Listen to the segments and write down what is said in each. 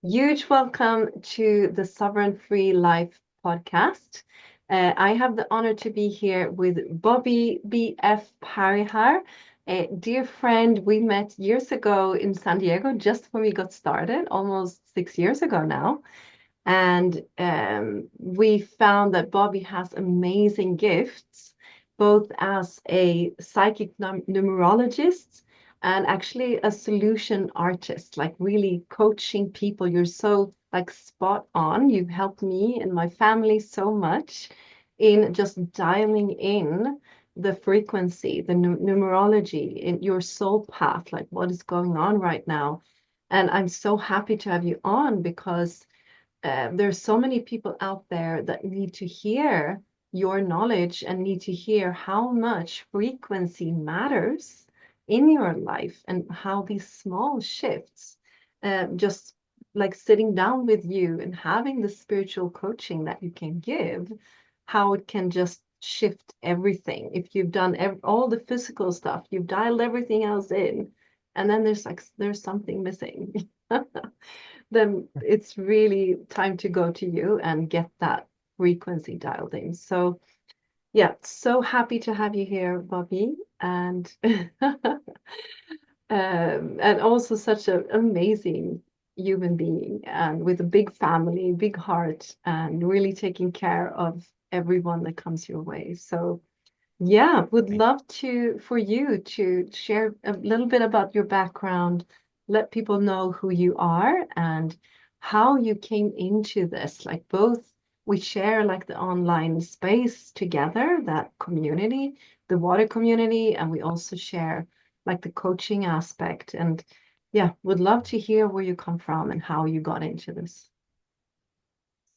Huge welcome to the Sovereign Free Life podcast. I have the honor to be here with Bobby BF Parihar, a dear friend we met years ago in San Diego, just when we got started, almost 6 years ago now. And we found that Bobby has amazing gifts, both as a psychic numerologist and actually a solution artist, like really coaching people. You're so like spot on. You've helped me and my family so much in just dialing in the frequency, the numerology in your soul path, like what is going on right now. And I'm so happy to have you on because there's so many people out there that need to hear your knowledge and need to hear how much frequency matters in your life and how these small shifts, just like sitting down with you and having the spiritual coaching that you can give, how it can just shift everything. If you've done all the physical stuff, you've dialed everything else in, and then there's something missing. Then it's really time to go to you and get that frequency dialed in. So, yeah, so happy to have you here, Bobby, and and also such an amazing human being and with a big family, big heart, and really taking care of everyone that comes your way. So, yeah, would love to for you to share a little bit about your background, let people know who you are and how you came into this. Like both we share like the online space together, that community, the water community, and we also share like the coaching aspect. And yeah, would love to hear where you come from and how you got into this.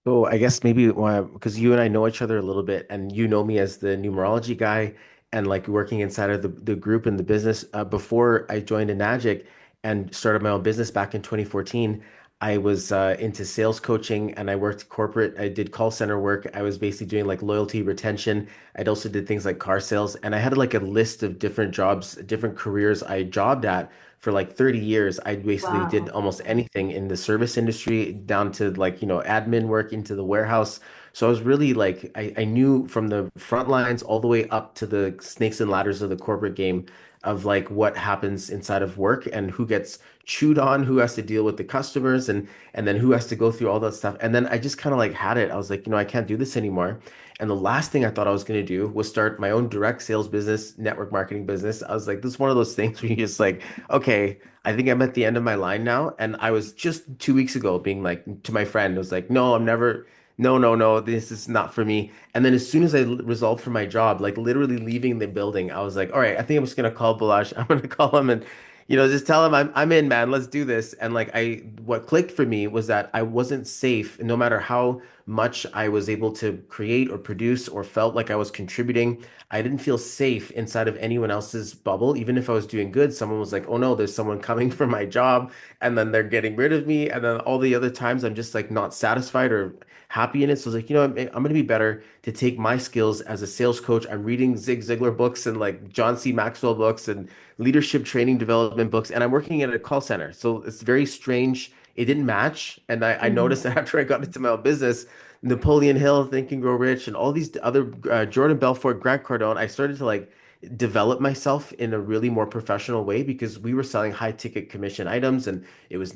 So I guess maybe because you and I know each other a little bit, and you know me as the numerology guy, and like working inside of the group and the business. Before I joined Enagic and started my own business back in 2014, I was into sales coaching and I worked corporate. I did call center work. I was basically doing like loyalty retention. I'd also did things like car sales, and I had like a list of different jobs, different careers I jobbed at for like 30 years. I basically did Wow. almost anything in the service industry down to like, admin work into the warehouse. So I was really like, I knew from the front lines all the way up to the snakes and ladders of the corporate game of like what happens inside of work and who gets chewed on, who has to deal with the customers and then who has to go through all that stuff. And then I just kind of like had it. I was like, I can't do this anymore. And the last thing I thought I was going to do was start my own direct sales business, network marketing business. I was like, this is one of those things where you just like, okay, I think I'm at the end of my line now. And I was just 2 weeks ago being like to my friend, I was like, no, I'm never, no, no, no, this is not for me. And then as soon as I resolved for my job, like literally leaving the building, I was like, all right, I think I'm just gonna call Balash. I'm gonna call him and just tell him I'm in, man. Let's do this. And like what clicked for me was that I wasn't safe, no matter how much I was able to create or produce or felt like I was contributing. I didn't feel safe inside of anyone else's bubble. Even if I was doing good, someone was like, oh no, there's someone coming for my job, and then they're getting rid of me. And then all the other times I'm just like not satisfied or happy in it. So I was like, I'm gonna be better to take my skills as a sales coach. I'm reading Zig Ziglar books and like John C. Maxwell books and leadership training development books, and I'm working at a call center. So it's very strange. It didn't match. And I Mhm. noticed that after I got into my own business, Napoleon Hill, Think and Grow Rich, and all these other Jordan Belfort, Grant Cardone, I started to like develop myself in a really more professional way because we were selling high ticket commission items and it was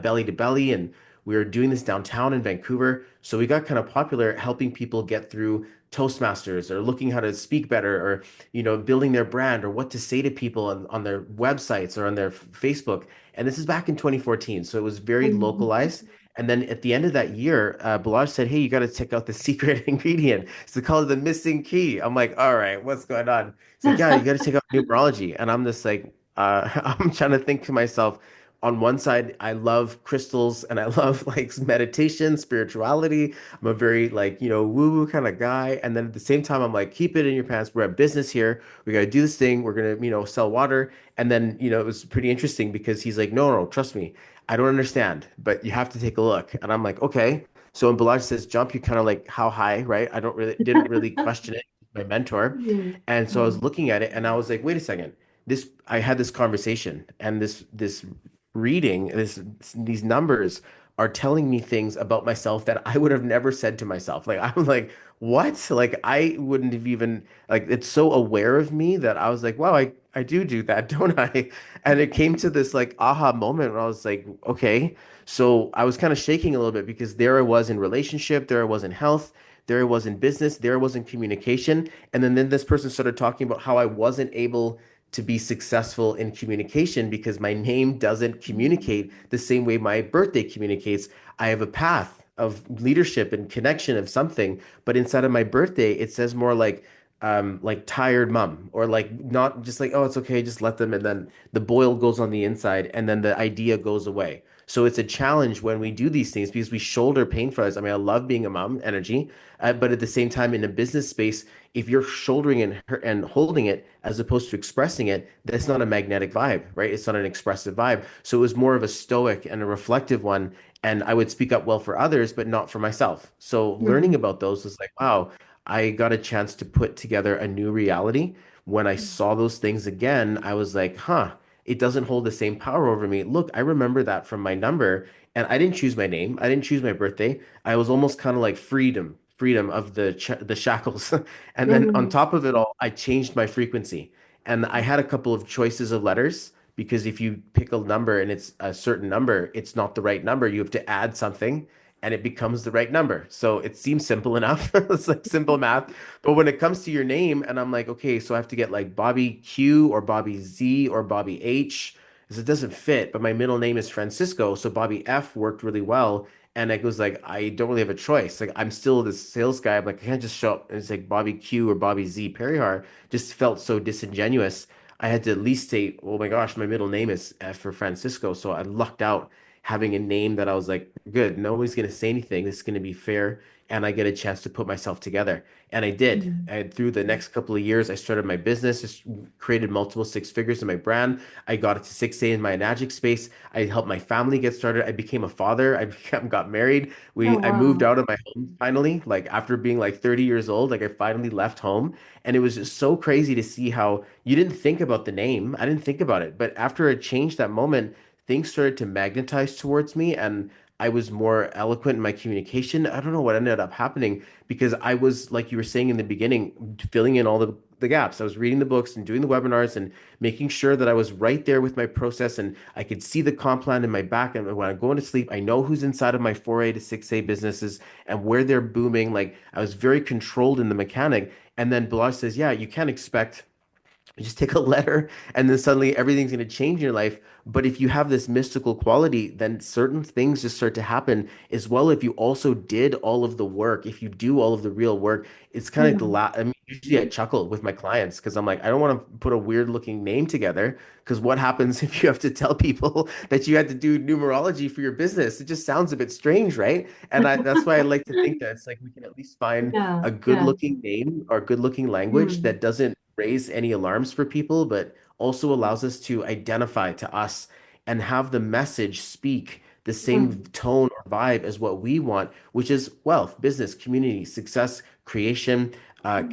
belly to belly. And we were doing this downtown in Vancouver. So we got kind of popular helping people get through Toastmasters or looking how to speak better or, building their brand or what to say to people on their websites or on their Facebook. And this is back in 2014. So it was very Mhm. localized. And then at the end of that year, Balazs said, hey, you got to check out the secret ingredient. It's called the missing key. I'm like, all right, what's going on? He's like, yeah, you got to check out numerology. And I'm just like, I'm trying to think to myself, on one side, I love crystals and I love like meditation, spirituality. I'm a very like, woo-woo kind of guy. And then at the same time, I'm like, keep it in your pants. We're at business here. We got to do this thing. We're going to, sell water. And then, it was pretty interesting because he's like, no, no, trust me. I don't understand, but you have to take a look. And I'm like, okay. So when Balaj says jump, you kind of like, how high, right? I don't really didn't really question it, my mentor. Mhm. And so I was Mhm. looking at it and I was like, wait a second. I had this conversation and this reading, these numbers are telling me things about myself that I would have never said to myself. Like I'm like, what? Like I wouldn't have even like it's so aware of me that I was like, wow, I do that, don't I? And it came to this like aha moment where I was like, okay. So I was kind of shaking a little bit because there I was in relationship, there I was in health, there I was in business, there I was in communication. And then this person started talking about how I wasn't able to be successful in communication because my name doesn't communicate the same way my birthday communicates. I have a path of leadership and connection of something, but inside of my birthday, it says more like tired mom or like not just like, oh, it's okay, just let them. And then the boil goes on the inside and then the idea goes away. So it's a challenge when we do these things because we shoulder pain for us. I mean, I love being a mom energy, but at the same time, in a business space, if you're shouldering and holding it as opposed to expressing it, that's not a magnetic vibe, right? It's not an expressive vibe. So it was more of a stoic and a reflective one. And I would speak up well for others, but not for myself. So learning Mm. about those was like, wow, I got a chance to put together a new reality. When I saw those things again, I was like, huh, it doesn't hold the same power over me. Look, I remember that from my number, and I didn't choose my name. I didn't choose my birthday. I was almost kind of like freedom of the shackles. And then on Mm. top of it all, I changed my frequency. And I had a couple of choices of letters because if you pick a number and it's a certain number, it's not the right number. You have to add something and it becomes the right number. So it seems simple enough. It's like simple math. But when it comes to your name, and I'm like, okay, so I have to get like Bobby Q or Bobby Z or Bobby H, because it doesn't fit. But my middle name is Francisco, so Bobby F worked really well. And it was like, I don't really have a choice. Like, I'm still this sales guy. I'm like, I can't just show up and it's like Bobby Q or Bobby Z Parihar. Just felt so disingenuous. I had to at least say, oh my gosh, my middle name is F for Francisco. So I lucked out having a name that I was like, good, nobody's going to say anything. This is going to be fair. And I get a chance to put myself together. And I did. Mm. And through the next couple of years, I started my business, just created multiple six figures in my brand. I got it to 6A in my magic space. I helped my family get started. I became a father. Got married. Oh, I moved wow. out of my home finally, like after being like 30 years old, like I finally left home. And it was just so crazy to see how you didn't think about the name. I didn't think about it. But after it changed that moment, things started to magnetize towards me and I was more eloquent in my communication. I don't know what ended up happening because I was, like you were saying in the beginning, filling in all the gaps. I was reading the books and doing the webinars and making sure that I was right there with my process and I could see the comp plan in my back. And when I'm going to sleep, I know who's inside of my 4A to 6A businesses and where they're booming. Like I was very controlled in the mechanic. And then Balazs says, yeah, you can't expect you just take a letter and then suddenly everything's going to change in your life. But if you have this mystical quality, then certain things just start to happen as well. If you also did all of the work, if you do all of the real work, it's kind of like Mm. I mean, usually I chuckle with my clients because I'm like, I don't want to put a weird looking name together because what happens if you have to tell people that you had to do numerology for your business? It just sounds a bit strange, right? And that's why I like to think that it's like we can at least find Yeah, a good yeah. looking name or good looking language Mm. that doesn't raise any alarms for people, but also allows us to identify to us and have the message speak the same Mm. tone or vibe as what we want, which is wealth, business, community, success, creation,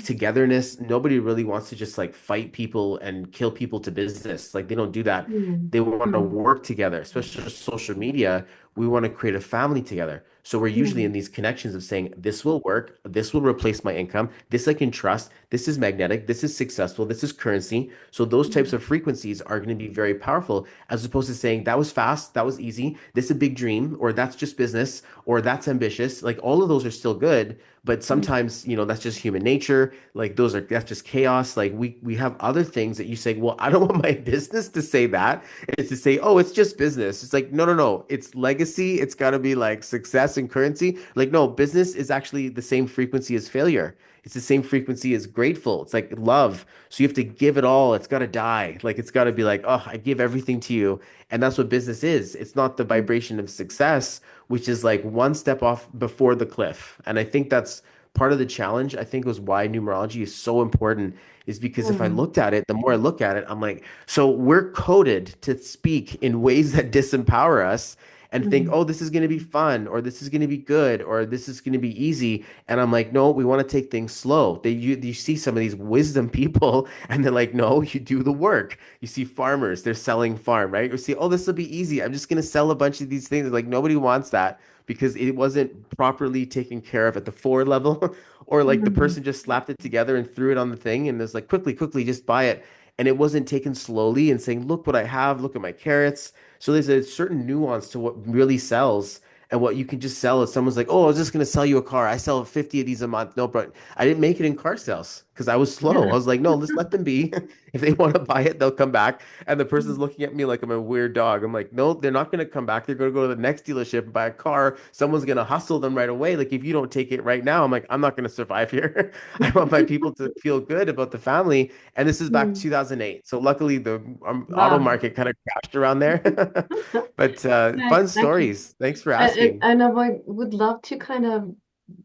togetherness. Nobody really wants to just like fight people and kill people to business. Like they don't do that. Mm. They want to Mm. work together, especially social media. We want to create a family together. So we're usually in Mm. these connections of saying, this will work, this will replace my income, this I can trust, this is magnetic, this is successful, this is currency. So those types Mm. of frequencies are going to be very powerful, as opposed to saying that was fast, that was easy, this is a big dream, or that's just business, or that's ambitious. Like all of those are still good, but Mm. sometimes, that's just human nature. Like that's just chaos. Like we have other things that you say, well, I don't want my business to say that. It's to say, oh, it's just business. It's like, no, no, no. It's legacy. It's got to be like success and currency. Like, no, business is actually the same frequency as failure. It's the same frequency as grateful. It's like love. So you have to give it all. It's got to die. Like, it's got to be like, oh, I give everything to you. And that's what business is. It's not the Mm. vibration of success, which is like one step off before the cliff. And I think that's part of the challenge. I think was why numerology is so important is because if I Mm. looked at it, the more I look at it, I'm like, so we're coded to speak in ways that disempower us. and think, Mm. oh, this is going to be fun, or this is going to be good, or this is going to be easy. And I'm like, no, we want to take things slow. You see some of these wisdom people, and they're like, no, you do the work. You see farmers, they're selling farm, right? You see, oh, this will be easy. I'm just going to sell a bunch of these things. Like nobody wants that because it wasn't properly taken care of at the forward level, or like the Mm. person just slapped it together and threw it on the thing and was like, quickly, quickly, just buy it. And it wasn't taken slowly and saying, look what I have, look at my carrots. So there's a certain nuance to what really sells. And what you can just sell is someone's like, oh, I was just going to sell you a car. I sell 50 of these a month. No, but I didn't make it in car sales because I was slow. I was like, no, let's let them be. If they want to buy it, they'll come back. And the person's looking at me like I'm a weird dog. I'm like, no, they're not going to come back. They're going to go to the next dealership and buy a car. Someone's going to hustle them right away. Like, if you don't take it right now, I'm like, I'm not going to survive here. I want my people to feel good about the family. And this is back Mm. 2008. So luckily, the auto Wow. market kind of crashed around there. But Yeah, fun exactly. stories. Thanks for And, asking. and I would love to kind of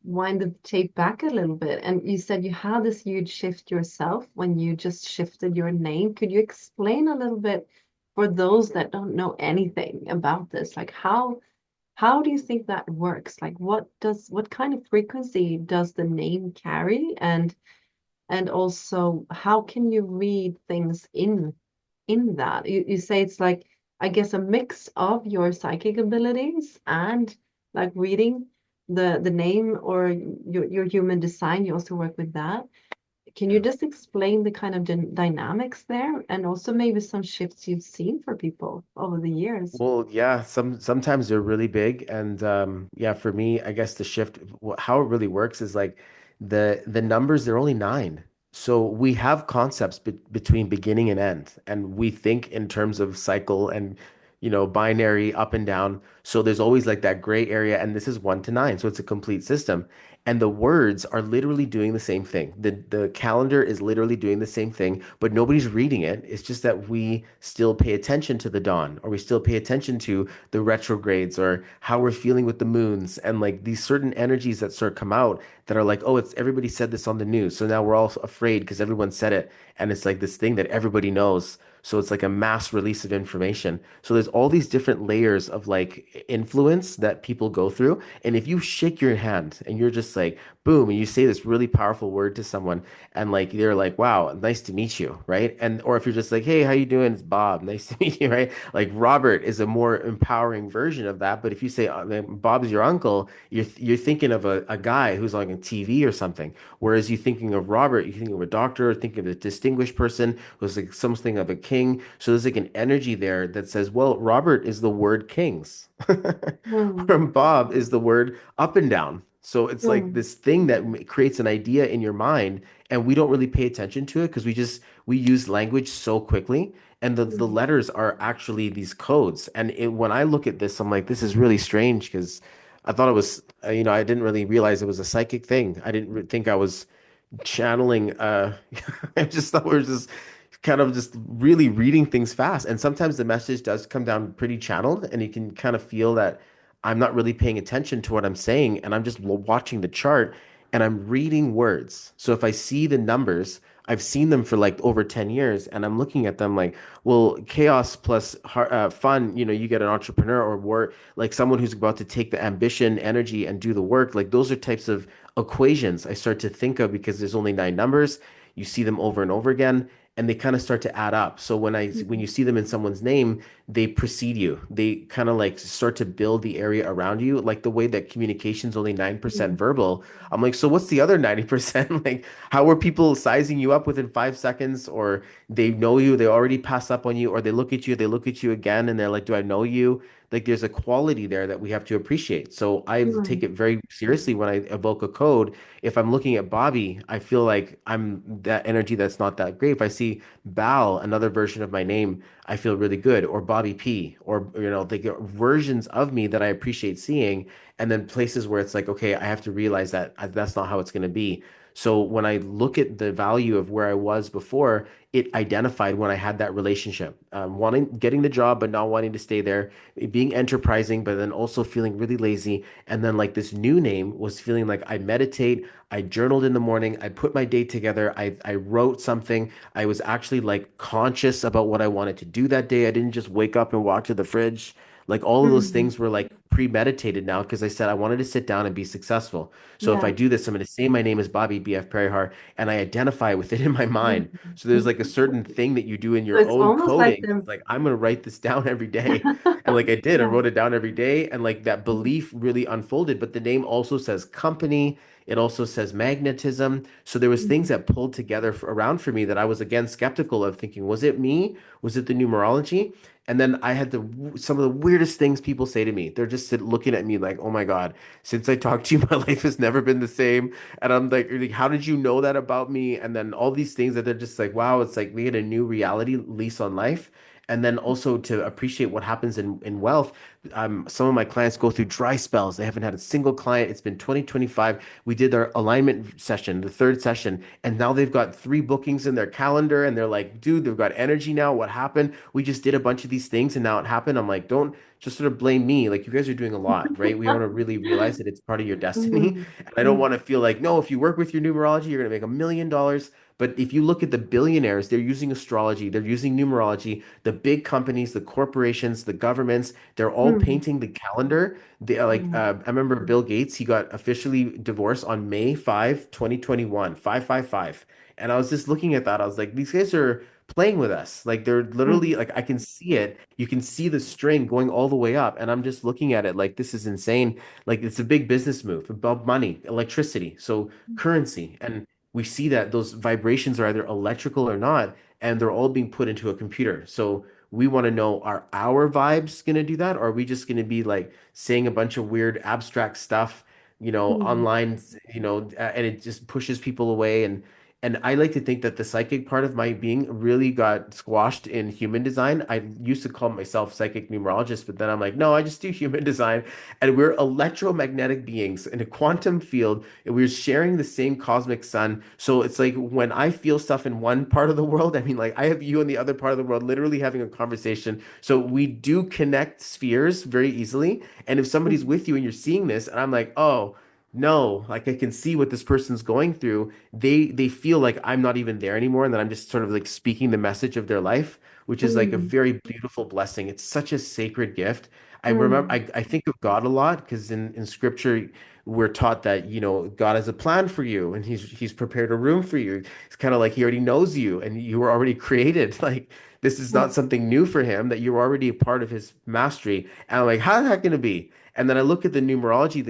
wind the tape back a little bit. And you said you had this huge shift yourself when you just shifted your name. Could you explain a little bit for those that don't know anything about this? Like how do you think that works? Like what kind of frequency does the name carry? And also how can you read things in that? You say it's like, I guess, a mix of your psychic abilities and like reading the name or your human design. You also work with that. Can you Yeah. just explain the kind of dynamics there and also maybe some shifts you've seen for people over the years? Well, yeah, sometimes they're really big, and yeah, for me, I guess the shift, how it really works is like the numbers, they're only nine. So we have concepts between beginning and end, and we think in terms of cycle and binary up and down. So there's always like that gray area, and this is one to nine, so it's a complete system. And the words are literally doing the same thing. The calendar is literally doing the same thing, but nobody's reading it. It's just that we still pay attention to the dawn, or we still pay attention to the retrogrades, or how we're feeling with the moons, and like these certain energies that sort of come out that are like, oh, it's everybody said this on the news. So now we're all afraid because everyone said it. And it's like this thing that everybody knows. So it's like a mass release of information. So there's all these different layers of like influence that people go through. And if you shake your hand and you're just like, boom, and you say this really powerful word to someone, and like they're like, wow, nice to meet you, right? And or if you're just like, hey, how you doing? It's Bob, nice to meet you, right? Like Robert is a more empowering version of that. But if you say Bob's your uncle, you're thinking of a guy who's like on TV or something. Whereas you thinking of Robert, you think of a doctor, or thinking of a distinguished person who's like something of a king. So there's like an energy there that says, well, Robert is the word kings. Hmm. From Bob is the word up and down. So it's like Hmm. this thing that creates an idea in your mind, and we don't really pay attention to it because we use language so quickly, and the Hmm. letters are actually these codes. And when I look at this, I'm like, this is really strange because I thought it was, I didn't really realize it was a psychic thing. I didn't think I was channeling. I just thought we were just kind of just really reading things fast. And sometimes the message does come down pretty channeled, and you can kind of feel that I'm not really paying attention to what I'm saying, and I'm just watching the chart and I'm reading words. So if I see the numbers, I've seen them for like over 10 years, and I'm looking at them like, well, chaos plus fun, you get an entrepreneur, or war, like someone who's about to take the ambition, energy, and do the work. Like those are types of equations I start to think of because there's only nine numbers. You see them over and over again, and they kind of start to add up. So when you see them in someone's name, they precede you. They kind of like start to build the area around you, like the way that communication's only 9% Hmm. verbal. I'm like, so what's the other 90%? Like, how are people sizing you up within 5 seconds? Or they know you, they already pass up on you, or they look at you again, and they're like, do I know you? Like, there's a quality there that we have to appreciate. So I take Hmm. it very seriously when I evoke a code. If I'm looking at Bobby, I feel like I'm that energy that's not that great. If I see Bal, another version of my name, I feel really good. Or Bobby P, or the versions of me that I appreciate seeing, and then places where it's like, okay, I have to realize that that's not how it's going to be. So when I look at the value of where I was before, it identified when I had that relationship, getting the job but not wanting to stay there, being enterprising but then also feeling really lazy, and then like this new name was feeling like I meditate, I journaled in the morning, I put my day together, I wrote something, I was actually like conscious about what I wanted to do that day. I didn't just wake up and walk to the fridge. Like all of those Mm. things were like premeditated now because I said I wanted to sit down and be successful. So if I Yeah. do this, I'm going to say my name is Bobby BF Parihar and I identify with it in my Mm. mind. So there's like a certain thing that you do in So your it's own almost like coding. the It's like I'm going to write this down every day. And like I did, I yeah. wrote it down every day and like that Mm. belief really unfolded, but the name also says company. It also says magnetism. So there was things Mm. that pulled together around for me that I was again skeptical of thinking, was it me? Was it the numerology? And then I had some of the weirdest things people say to me. They're just looking at me like, "Oh my God, since I talked to you, my life has never been the same." And I'm like, "How did you know that about me?" And then all these things that they're just like, "Wow, it's like we had a new reality lease on life." And then also to appreciate what happens in wealth. Some of my clients go through dry spells. They haven't had a single client. It's been 2025. We did our alignment session, the third session, and now they've got three bookings in their calendar. And they're like, dude, they've got energy now. What happened? We just did a bunch of these things and now it happened. I'm like, don't just sort of blame me. Like, you guys are doing a lot, right? We want to really realize that it's part of your destiny. Mm. And I don't Mm. want to feel like, no, if you work with your numerology, you're going to make $1 million. But if you look at the billionaires, they're using astrology, they're using numerology, the big companies, the corporations, the governments, they're all Mm. painting the calendar. They are like, Mm. I remember Bill Gates, he got officially divorced on May 5, 2021, 555. And I was just looking at that. I was like, these guys are playing with us. Like they're literally Mm. like, I can see it. You can see the string going all the way up. And I'm just looking at it like, this is insane. Like it's a big business move about money, electricity. So currency. And we see that those vibrations are either electrical or not, and they're all being put into a computer. So we want to know, are our vibes going to do that? Or are we just going to be like saying a bunch of weird abstract stuff, Mm. online, and it just pushes people away. And I like to think that the psychic part of my being really got squashed in human design. I used to call myself psychic numerologist, but then I'm like, no, I just do human design. And we're electromagnetic beings in a quantum field, and we're sharing the same cosmic sun. So it's like when I feel stuff in one part of the world, I mean, like I have you in the other part of the world, literally having a conversation. So we do connect spheres very easily. And if somebody's Mm. with you and you're seeing this, and I'm like, oh, no, like I can see what this person's going through. They feel like I'm not even there anymore, and that I'm just sort of like speaking the message of their life, which is like a Mm. very beautiful blessing. It's such a sacred gift. I remember Mm. I think of God a lot because in scripture we're taught that, God has a plan for you and he's prepared a room for you. It's kind of like he already knows you and you were already created. Like this is not Mm. something new for him, that you're already a part of his mastery. And I'm like, how's that going to be? And then I look at the numerology,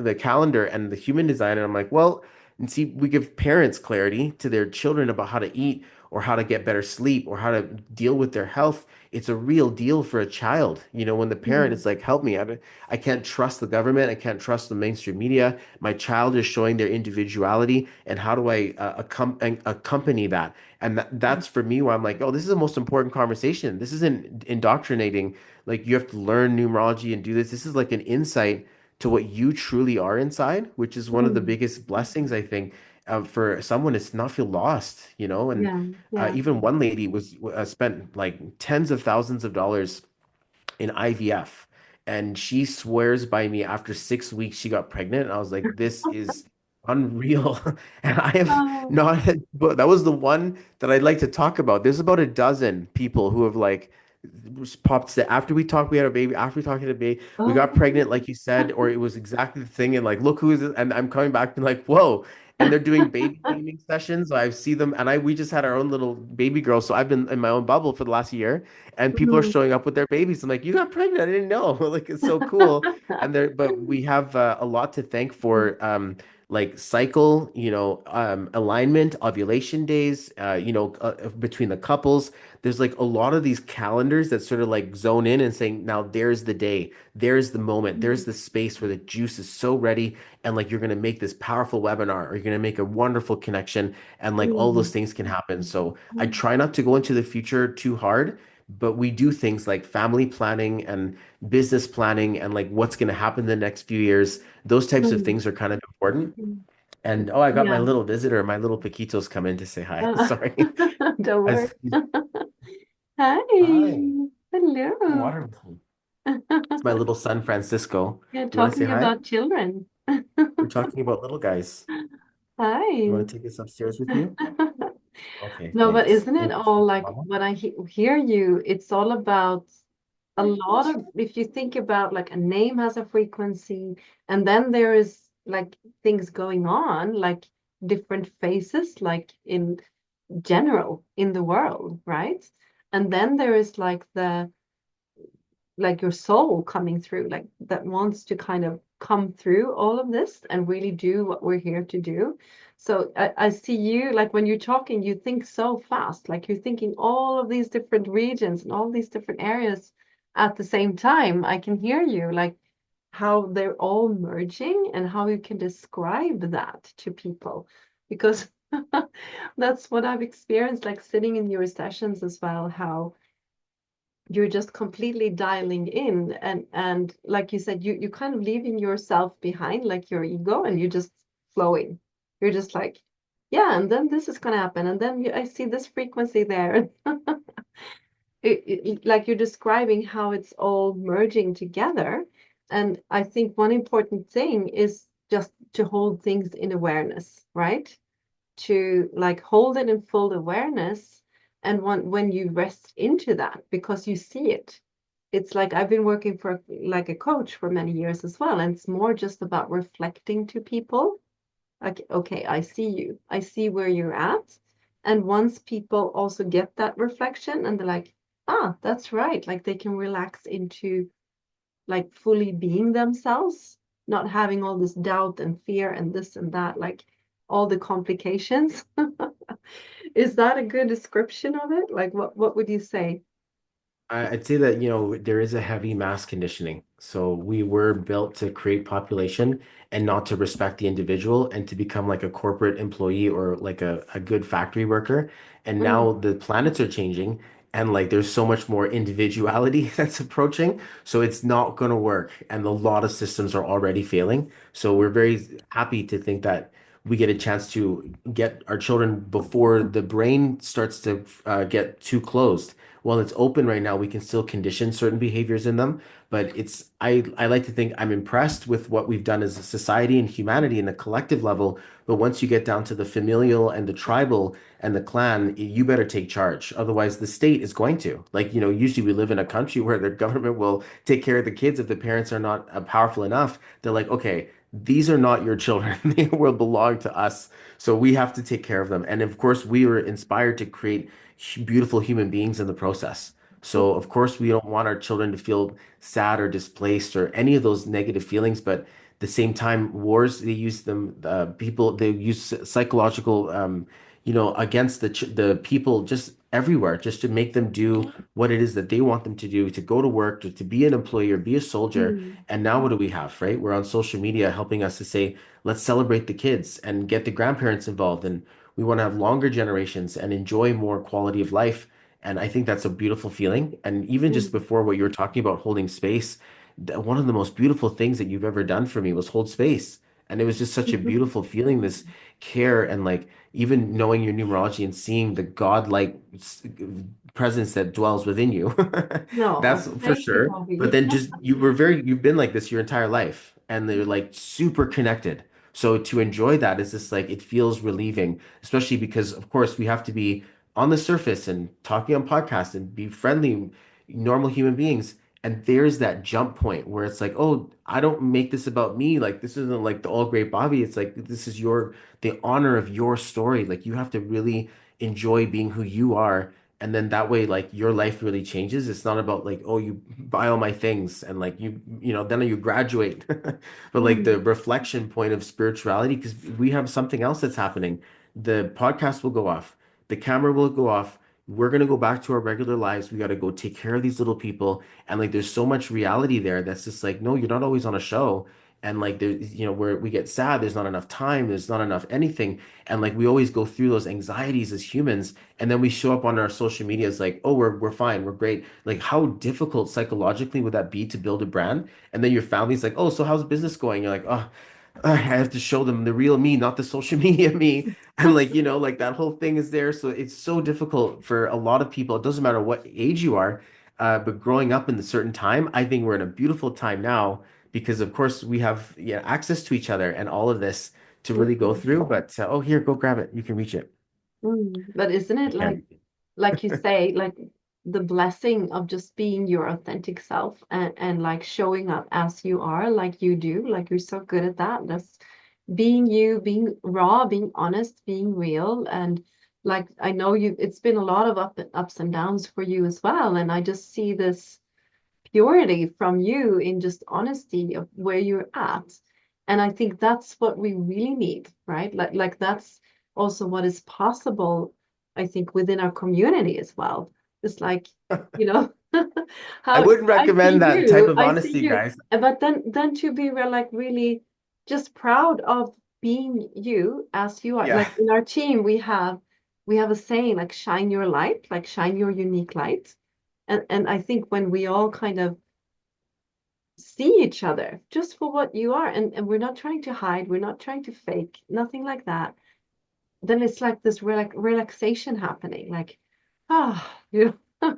the calendar and the human design, and I'm like, well, and see, we give parents clarity to their children about how to eat or how to get better sleep or how to deal with their health. It's a real deal for a child. When the parent Mm. is like, help me, I can't trust the government. I can't trust the mainstream media. My child is showing their individuality. And how do I accompany that? And that's for me where I'm like, oh, this is the most important conversation. This isn't indoctrinating. Like you have to learn numerology and do this. This is like an insight to what you truly are inside, which is one of the Mm. biggest blessings, I think, for someone is to not feel lost, and Yeah. Yeah. even one lady was spent like tens of thousands of dollars in IVF. And she swears by me after 6 weeks she got pregnant. And I was like, this is unreal. And I have Oh. not had, but that was the one that I'd like to talk about. There's about a dozen people who have like popped that after we talked, we had a baby, after we talked to the baby, we got Oh. pregnant, like you said, or it was exactly the thing. And like, look who is it? And I'm coming back and like, whoa. And they're doing baby naming sessions. So I see them, and we just had our own little baby girl. So I've been in my own bubble for the last year, and people are Mm. showing up with their babies. I'm like, you got pregnant? I didn't know. Like, it's so cool. But we have a lot to thank for, like cycle, alignment, ovulation days, between the couples. There's like a lot of these calendars that sort of like zone in and saying, now there's the day, there's the moment, there's the space where the juice is so ready, and like you're gonna make this powerful webinar, or you're gonna make a wonderful connection, and like all those Mm. things can happen. So I Mm. try not to go into the future too hard, but we do things like family planning and business planning and like what's going to happen in the next few years. Those types of Mm. things are kind of important. Mm. And oh, I got my Yeah. little visitor, my little Paquitos come in to say hi. Uh, Sorry. don't worry. As, Hi. hi, some Hello. water with me. It's my little son, Francisco. Yeah, You want to say talking hi? about children. We're talking about little guys. You Hi. want to take us upstairs with you? Okay, No, but thanks. isn't it Thank all you, like Mama. when I hear you, it's all about a lot of, if you think about like a name has a frequency, and then there is like things going on, like different phases, like in general in the world, right? And then there is like the like your soul coming through, like that wants to kind of come through all of this and really do what we're here to do. So I see you like when you're talking, you think so fast, like you're thinking all of these different regions and all these different areas at the same time. I can hear you, like how they're all merging and how you can describe that to people because that's what I've experienced, like sitting in your sessions as well, how you're just completely dialing in and like you said, you kind of leaving yourself behind, like your ego, and you're just flowing. You're just like, yeah, and then this is going to happen, and then I see this frequency there. Like you're describing how it's all merging together. And I think one important thing is just to hold things in awareness, right? To like hold it in full awareness. And when you rest into that because you see it, it's like I've been working for like a coach for many years as well, and it's more just about reflecting to people like, okay, I see you, I see where you're at. And once people also get that reflection and they're like, ah, that's right, like they can relax into like fully being themselves, not having all this doubt and fear and this and that, like all the complications. Is that a good description of it? Like what would you say? I'd say that, there is a heavy mass conditioning. So we were built to create population and not to respect the individual and to become like a corporate employee or like a good factory worker. And now Mm, the planets are changing and like there's so much more individuality that's approaching. So it's not going to work. And a lot of systems are already failing. So we're very happy to think that we get a chance to get our children before the brain starts to get too closed. While it's open right now, we can still condition certain behaviors in them. But I like to think I'm impressed with what we've done as a society and humanity in a collective level. But once you get down to the familial and the tribal and the clan, you better take charge. Otherwise, the state is going to. Like, usually we live in a country where the government will take care of the kids if the parents are not powerful enough. They're like, okay, these are not your children. They will belong to us. So we have to take care of them. And of course, we were inspired to create beautiful human beings in the process. So, of course, we don't want our children to feel sad or displaced or any of those negative feelings. But at the same time, wars, they use them, they use psychological, against the people just everywhere, just to make them do what it is that they want them to do, to go to work, to be an employee or be a soldier. mm, And now what do we have, right? We're on social media helping us to say, let's celebrate the kids and get the grandparents involved. And we want to have longer generations and enjoy more quality of life. And I think that's a beautiful feeling. And even just mm, before what you were talking about holding space, one of the most beautiful things that you've ever done for me was hold space. And it was just such a beautiful feeling, this care and like even knowing your numerology and seeing the godlike presence that dwells within you. That's no, for thank you, sure. But Bobby. then just you've been like this your entire life and they're like super connected. So to enjoy that is just like it feels relieving, especially because of course we have to be on the surface and talking on podcasts and be friendly, normal human beings. And there's that jump point where it's like, oh, I don't make this about me. Like this isn't like the all great Bobby. It's like this is the honor of your story. Like you have to really enjoy being who you are. And then that way, like your life really changes. It's not about like, oh, you buy all my things and like then you graduate. But like the Mm, reflection point of spirituality, because we have something else that's happening. The podcast will go off, the camera will go off. We're gonna go back to our regular lives. We got to go take care of these little people. And like there's so much reality there that's just like, no, you're not always on a show. And like there's, where we get sad, there's not enough time, there's not enough anything. And like we always go through those anxieties as humans. And then we show up on our social media as like, oh, we're fine, we're great. Like how difficult psychologically would that be to build a brand? And then your family's like, oh, so how's business going? You're like, oh, I have to show them the real me, not the social media me. And like, like that whole thing is there. So it's so difficult for a lot of people. It doesn't matter what age you are, but growing up in a certain time, I think we're in a beautiful time now because of course we have access to each other and all of this to really go mm, through. But oh, here, go grab it. You can reach it. but isn't it I can. like you say, like the blessing of just being your authentic self and like showing up as you are, like you do, like you're so good at that. That's being you, being raw, being honest, being real. And like I know you, it's been a lot of ups and downs for you as well. And I just see this purity from you in just honesty of where you're at. And I think that's what we really need, right? Like that's also what is possible, I think, within our community as well. It's like, you know, I how wouldn't recommend that type of I see honesty, you, guys. but then to be real, like really just proud of being you as you are. Yeah. Like in our team, we have a saying like shine your light, like shine your unique light. And I think when we all kind of see each other just for what you are, and we're not trying to hide, we're not trying to fake, nothing like that, then it's like this relaxation happening, like, you know,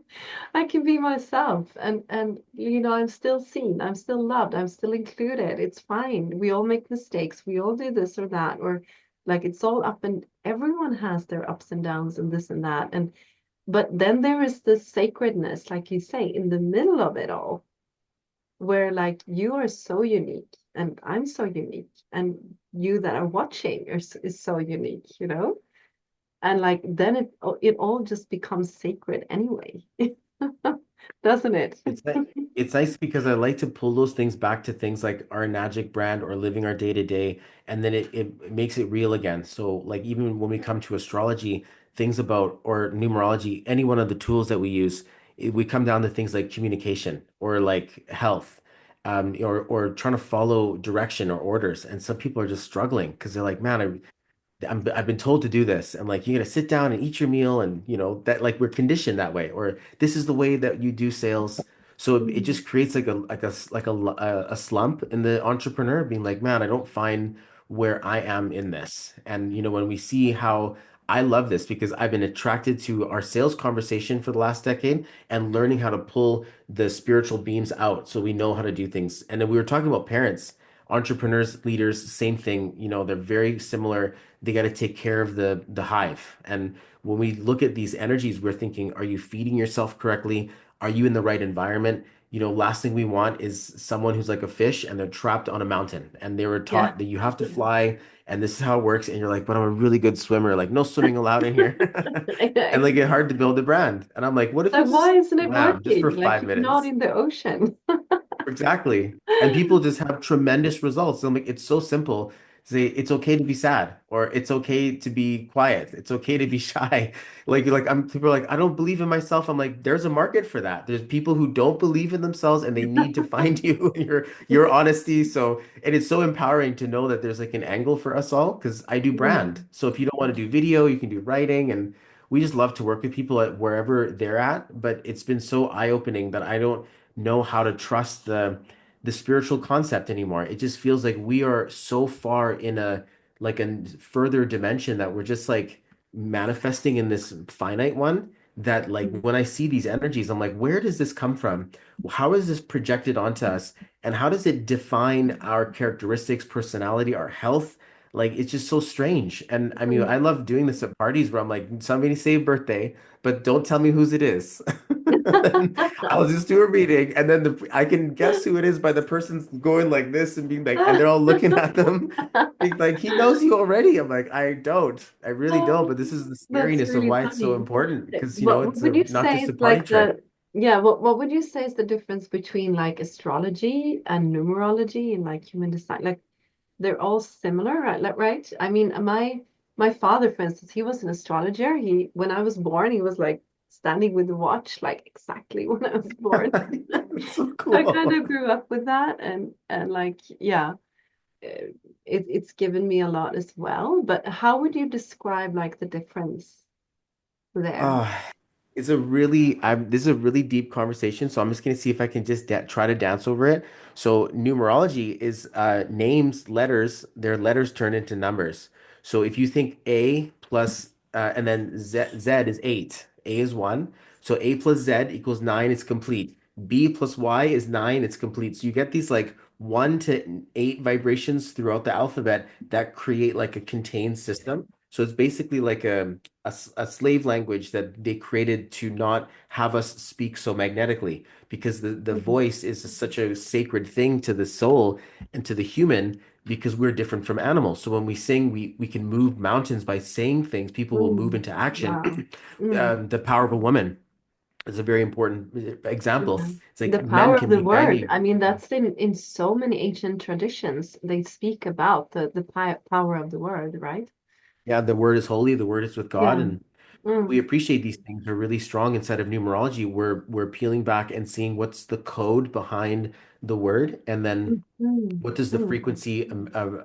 I can be myself and I'm still seen, I'm still loved, I'm still included. It's fine. We all make mistakes. We all do this or that, or like it's all up and everyone has their ups and downs and this and that. And but then there is this sacredness, like you say, in the middle of it all where like you are so unique and I'm so unique and you that are watching is so unique, and like then it all just becomes sacred anyway, doesn't it? It's nice because I like to pull those things back to things like our Magic brand or living our day to day, and then it makes it real again. So like even when we come to astrology, things about or numerology, any one of the tools that we use, we come down to things like communication or like health, or trying to follow direction or orders. And some people are just struggling because they're like, man, I've been told to do this, and like you gotta sit down and eat your meal, and that like we're conditioned that way, or this is the way that you do sales. So it Mm. just creates like a slump in the entrepreneur being like, man, I don't find where I am in this. And when we see how I love this because I've been attracted to our sales conversation for the last decade and learning how to pull the spiritual beams out so we know how to do things. And then we were talking about parents, entrepreneurs, leaders, same thing. They're very similar. They got to take care of the hive. And when we look at these energies, we're thinking, are you feeding yourself correctly? Are you in the right environment? Last thing we want is someone who's like a fish and they're trapped on a mountain and they were Yeah. taught that you have to fly and this is how it works. And you're like, but I'm a really good swimmer. Like, no swimming allowed in here. I know, And like exactly. it's hard to build a brand. And I'm like, what if So you why just isn't it swam just for working? Like five you're not minutes? in the ocean. Exactly. And people just have tremendous results. I'm like, it's so simple. Say it's okay to be sad, or it's okay to be quiet. It's okay to be shy. People are like, I don't believe in myself. I'm like, there's a market for that. There's people who don't believe in themselves and they need to find you and your honesty. So, and it's so empowering to know that there's like an angle for us all because I do brand. Mm. So if you don't want to do video, you can do writing, and we just love to work with people at wherever they're at. But it's been so eye-opening that I don't know how to trust the spiritual concept anymore. It just feels like we are so far in a further dimension that we're just like manifesting in this finite one that like Mm. when I see these energies, I'm like, where does this come from? How is this projected onto us? And how does it define our characteristics, personality, our health? Like it's just so strange. And I mean, I love doing this at parties where I'm like, somebody say a birthday, but don't tell me whose it is. I'll just do a reading, and then I can guess who it is by the person going like this and being like, and they're all looking at them, being like, he knows you already. I'm like, I don't, I really don't. But this is the That's scariness of really why it's so funny. important because What it's would you not say just is a party like trick. what would you say is the difference between like astrology and numerology and like human design? Like they're all similar, right? Right? I mean, my father, for instance, he was an astrologer. He When I was born, he was like standing with the watch, like exactly when I was born. It's so I kind cool. of grew up with that, and like yeah, it's given me a lot as well. But how would you describe like the difference there? Oh, this is a really deep conversation, so I'm just gonna see if I can just da try to dance over it. So numerology is names, letters, their letters turned into numbers. So if you think A plus and then Z is 8, A is 1. So A plus Z equals 9, it's complete. B plus Y is 9, it's complete. So you get these like 1 to 8 vibrations throughout the alphabet that create like a contained system. So it's basically like a slave language that they created to not have us speak so magnetically, because the Mm, voice is such a sacred thing to the soul and to the human, because we're different from animals. So when we sing, we can move mountains by saying things. People will move mm, into action. wow. Mm, The power of a woman is a very important example. yeah. It's The like men power of can the be word. guiding. I mean, that's in so many ancient traditions. They speak about the power of the word, right? Yeah, the word is holy, the word is with God, Yeah. and we Mm, appreciate these things are really strong inside of numerology. We're peeling back and seeing what's the code behind the word, and then mm, mm, what does the mm, frequency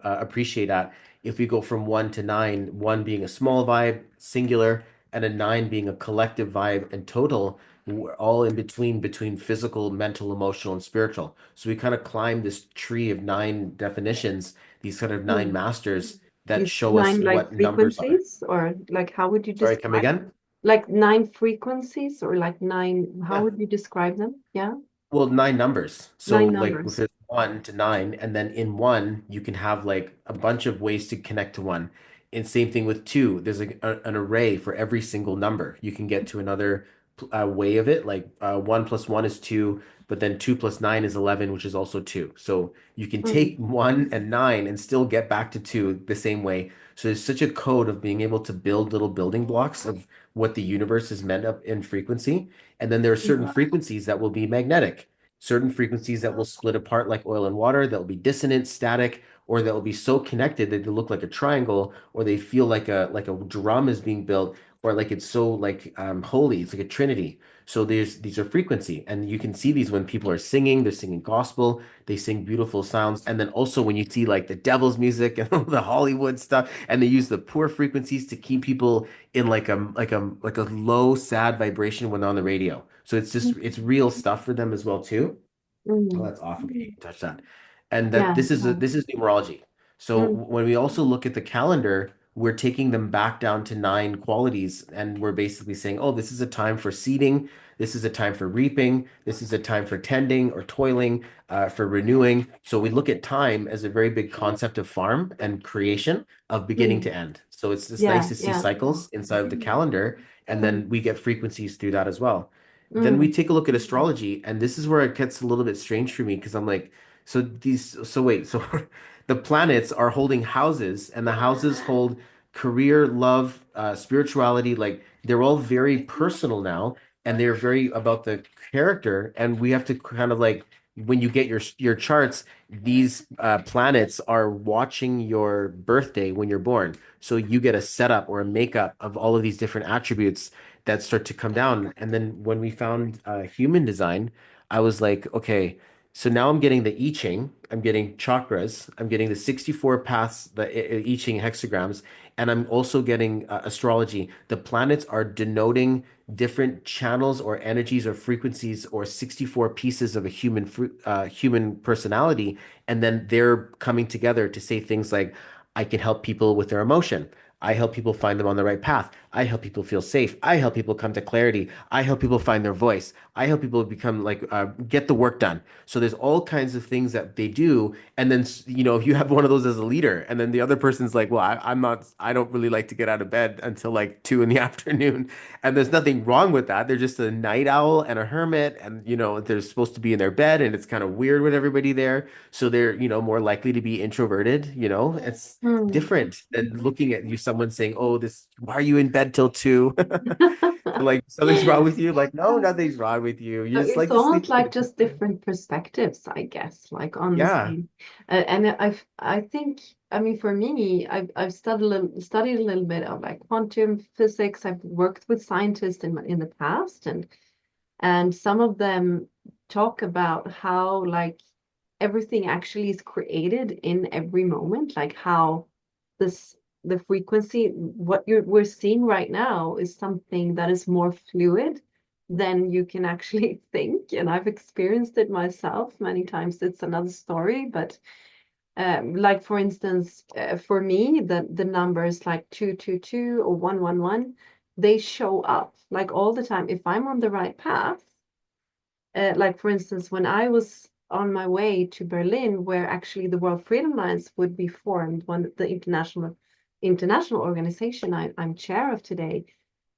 appreciate at? If we go from one to nine, one being a small vibe, singular, and a nine being a collective vibe and total, we're all in between physical, mental, emotional, and spiritual. So we kind of climb this tree of nine definitions, these kind of nine mm. masters that These show us nine like what numbers are. frequencies, or like how would you Sorry, come describe again? like nine frequencies, or like nine, how Yeah. would you describe them? Yeah. Well, nine numbers. So Nine like if numbers. it's one to nine, and then in one, you can have like a bunch of ways to connect to one. And same thing with two. There's an array for every single number. You can get to another way of it. Like one plus one is two, but then two plus nine is 11, which is also two. So you can Mm, take one and nine and still get back to two the same way. So there's such a code of being able to build little building blocks of what the universe is meant up in frequency. And then there are certain mm, frequencies that will be magnetic, certain frequencies that will split apart like oil and water, that will be dissonant, static, or that will be so connected that they look like a triangle, or they feel like a drum is being built, or like it's so like holy, it's like a trinity. So there's these are frequency, and you can see these when people are singing, they're singing gospel, they sing beautiful sounds. And then also when you see like the devil's music and the Hollywood stuff, and they use the poor frequencies to keep people in like a low sad vibration when on the radio. So it's just it's real stuff for them as well too. Oh, mm. that's off. Okay, you can touch that. And that Yeah, yeah. this is numerology. So Mm, when we also look at the calendar, we're taking them back down to nine qualities, and we're basically saying, oh, this is a time for seeding, this is a time for reaping, this is a time for tending or toiling, for renewing. So we look at time as a very big concept of farm and creation of beginning mm. to end. So it's just nice Yeah, to see yeah. cycles inside of the calendar, and Mm, then we get frequencies through that as well. Then we mm, take a look at astrology, and this is where it gets a little bit strange for me, because I'm like, so wait, so the planets are holding houses, and the houses hold career, love, spirituality, like they're all very personal now, and they're very about the character, and we have to kind of like when you get your charts, these planets are watching your birthday when you're born. So you get a setup or a makeup of all of these different attributes that start to come down. And then when we found human design, I was like, okay, so now I'm getting the I Ching, I'm getting chakras, I'm getting the 64 paths, the I Ching hexagrams, and I'm also getting astrology. The planets are denoting different channels or energies or frequencies or 64 pieces of a human personality, and then they're coming together to say things like, I can help people with their emotion. I help people find them on the right path. I help people feel safe. I help people come to clarity. I help people find their voice. I help people become like get the work done. So there's all kinds of things that they do, and then if you have one of those as a leader, and then the other person's like, well, I'm not. I don't really like to get out of bed until like 2 in the afternoon, and there's nothing wrong with that. They're just a night owl and a hermit, and they're supposed to be in their bed, and it's kind of weird with everybody there. So they're more likely to be introverted. It's mm. different than looking at you, someone saying, "Oh, why are you in bed till 2?" Like something's wrong with you. Like, no, nothing's wrong with you. You So just it's like to almost sleep like in. just different perspectives, I guess, like on the Yeah. same. And I think, I mean, for me, I've studied a little bit of like quantum physics. I've worked with scientists in the past, and some of them talk about how like everything actually is created in every moment, like how this the frequency, what we're seeing right now is something that is more fluid than you can actually think. And I've experienced it myself many times. It's another story, but like for instance, for me, the numbers like 222 or 111, they show up like all the time if I'm on the right path. Like for instance, when I was on my way to Berlin, where actually the World Freedom Lines would be formed, one the international international organization I'm chair of today,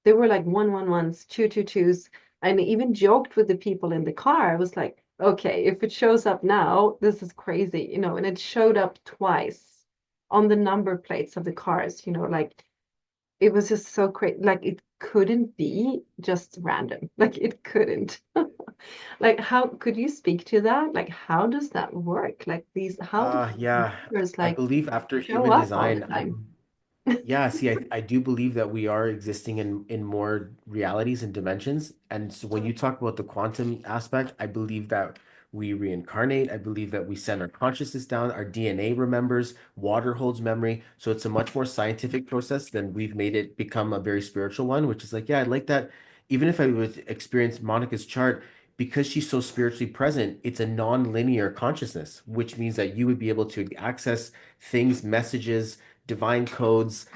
there were like 111s, 222s, and I even joked with the people in the car. I was like, okay, if it shows up now, this is crazy, and it showed up twice on the number plates of the cars, like it was just so crazy. Like it couldn't be just random. Like it couldn't. Like how could you speak to that? Like how does that work? Like how do Yeah, numbers I like believe after show human up all the design, time? yeah, see, I do believe that we are existing in more realities and dimensions. And so when you talk about the quantum aspect, I believe that we reincarnate. I believe that we send our consciousness down. Our DNA remembers, water holds memory. So it's a much more scientific process than we've made it become a very spiritual one, which is like, yeah, I like that. Even if I would experience Monica's chart, because she's so spiritually present, it's a non-linear consciousness, which means that you would be able to access things, messages, divine codes,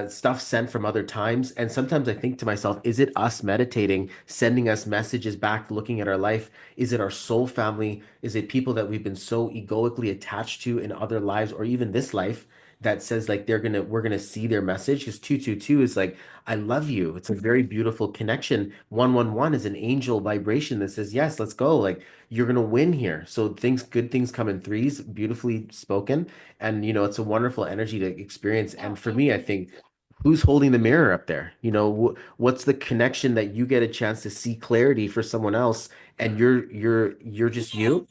stuff sent from other times. And sometimes I think to myself, is it us meditating, sending us messages back, looking at our life? Is it our soul family? Is it people that we've been so egoically attached to in other lives or even this life that says like we're gonna see their message? Because 222 is like, I love you. It's a very beautiful connection. 111 is an angel vibration that says, yes, let's go. Like you're gonna win here. So good things come in threes, beautifully spoken. And it's a wonderful energy to experience. And for me, I think who's holding the mirror up there? What's the connection that you get a chance to see clarity for someone else, and you're just you?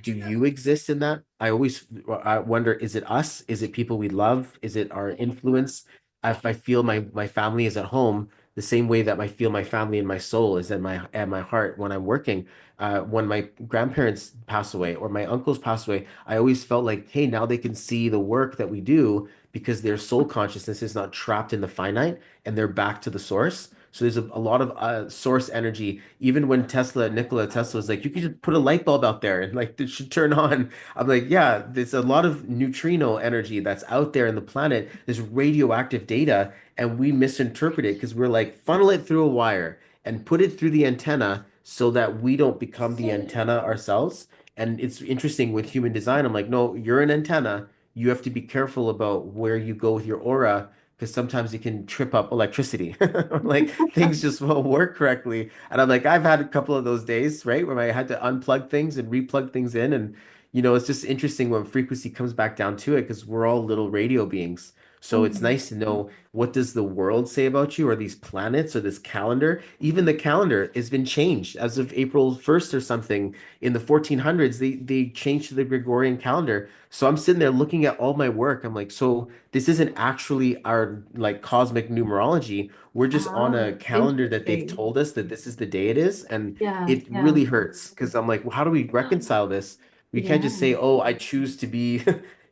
Do you exist in that? I wonder, is it us? Is it people we love? Is it our influence? If I feel my family is at home, the same way that I feel my family and my soul is at my heart when I'm working. When my grandparents pass away or my uncles pass away, I always felt like, hey, now they can see the work that we do because their soul consciousness is not trapped in the finite and they're back to the source. So there's a lot of source energy. Even when Nikola Tesla was like, you could just put a light bulb out there and like it should turn on. I'm like, yeah, there's a lot of neutrino energy that's out there in the planet. There's radioactive data, and we misinterpret it because we're like, funnel it through a wire and put it through the antenna so that we don't become the antenna ourselves. And it's interesting with human design. I'm like, no, you're an antenna. You have to be careful about where you go with your aura because sometimes it can trip up electricity. Like things just won't work correctly. And I'm like, I've had a couple of those days, right, where I had to unplug things and replug things in. And, it's just interesting when frequency comes back down to it because we're all little radio beings. So it's Mm. nice to know what does the world say about you or these planets or this calendar. Even the calendar has been changed as of April 1st or something in the 1400s. They changed to the Gregorian calendar. So I'm sitting there looking at all my work. I'm like, so this isn't actually our like cosmic numerology. We're just on Ah, a calendar that they've interesting. told us that this is the day it is. And Yeah, it yeah. really hurts because I'm like, well, how do we reconcile this? We can't just Yeah. say, oh, I choose to be,